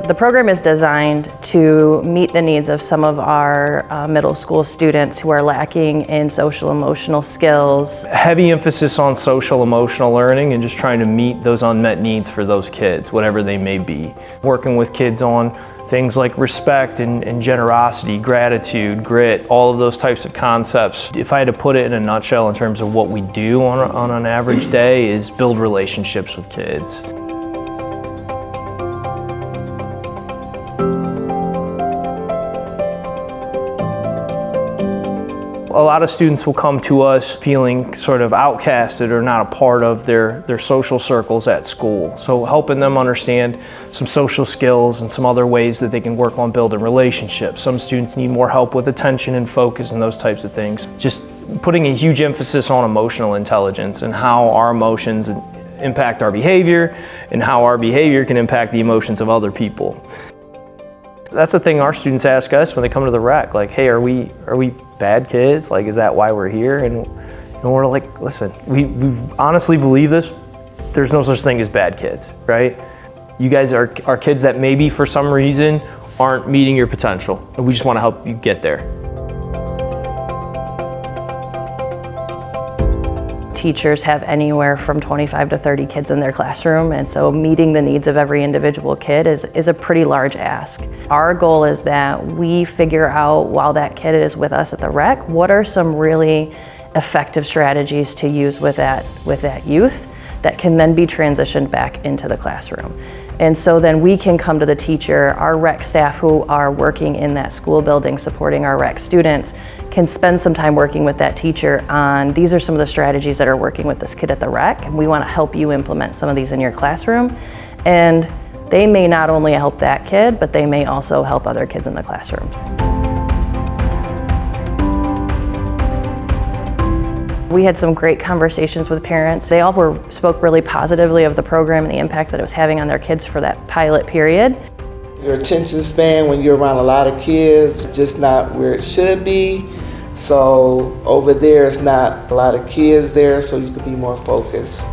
The program is designed to meet the needs of some of our middle school students who are lacking in social emotional skills. Heavy emphasis on social emotional learning and just trying to meet those unmet needs for those kids, whatever they may be. Working with kids on things like respect and generosity, gratitude, grit, all of those types of concepts. If I had to put it in a nutshell in terms of what we do on an average day is build relationships with kids. A lot of students will come to us feeling sort of outcasted or not a part of their social circles at school. So helping them understand some social skills and some other ways that they can work on building relationships. Some students need more help with attention and focus and those types of things. Just putting a huge emphasis on emotional intelligence and how our emotions impact our behavior and how our behavior can impact the emotions of other people. That's the thing our students ask us when they come to the rec, like, hey, are we bad kids? Like, is that why we're here? And we're like, listen, we honestly believe this. There's no such thing as bad kids, right? You guys are kids that maybe for some reason aren't meeting your potential, and we just want to help you get there. Teachers have anywhere from 25 to 30 kids in their classroom, and so meeting the needs of every individual kid is a pretty large ask. Our goal is that we figure out, while that kid is with us at the rec, what are some really effective strategies to use with that youth that can then be transitioned back into the classroom. And so then we can come to the teacher, our rec staff who are working in that school building supporting our rec students can spend some time working with that teacher on these are some of the strategies that are working with this kid at the rec, and we want to help you implement some of these in your classroom. And they may not only help that kid, but they may also help other kids in the classroom. We had some great conversations with parents. They all spoke really positively of the program and the impact that it was having on their kids for that pilot period. Your attention span when you're around a lot of kids is just not where it should be. So over there it's not a lot of kids there, so you can be more focused.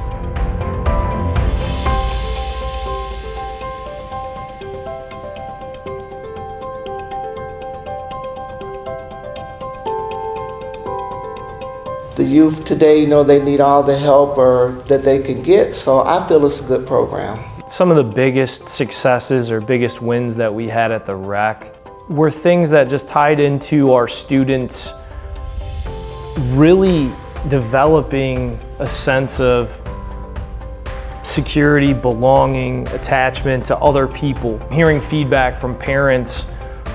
The youth today, they need all the help that they can get, so I feel it's a good program. Some of the biggest successes or biggest wins that we had at the rec were things that just tied into our students really developing a sense of security, belonging, attachment to other people. Hearing feedback from parents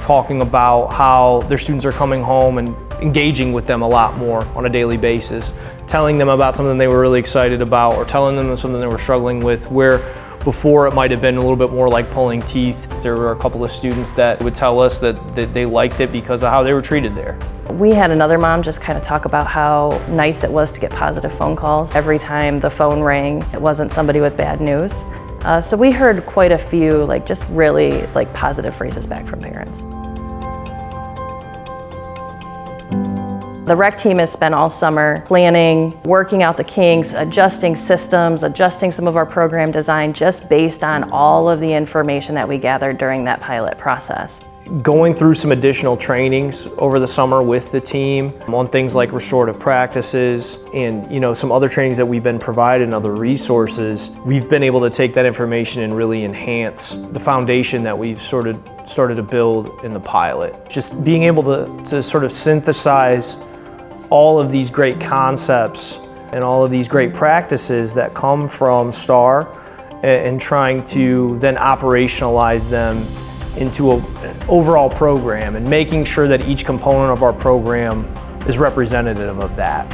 talking about how their students are coming home and engaging with them a lot more on a daily basis, telling them about something they were really excited about or telling them something they were struggling with, where before it might have been a little bit more like pulling teeth. There were a couple of students that would tell us that they liked it because of how they were treated there. We had another mom just kind of talk about how nice it was to get positive phone calls. Every time the phone rang, it wasn't somebody with bad news. So we heard quite a few just really positive phrases back from parents. The rec team has spent all summer planning, working out the kinks, adjusting systems, adjusting some of our program design just based on all of the information that we gathered during that pilot process. Going through some additional trainings over the summer with the team on things like restorative practices and some other trainings that we've been provided and other resources, we've been able to take that information and really enhance the foundation that we've started to build in the pilot. Just being able to sort of synthesize all of these great concepts and all of these great practices that come from Starr and trying to then operationalize them into an overall program and making sure that each component of our program is representative of that.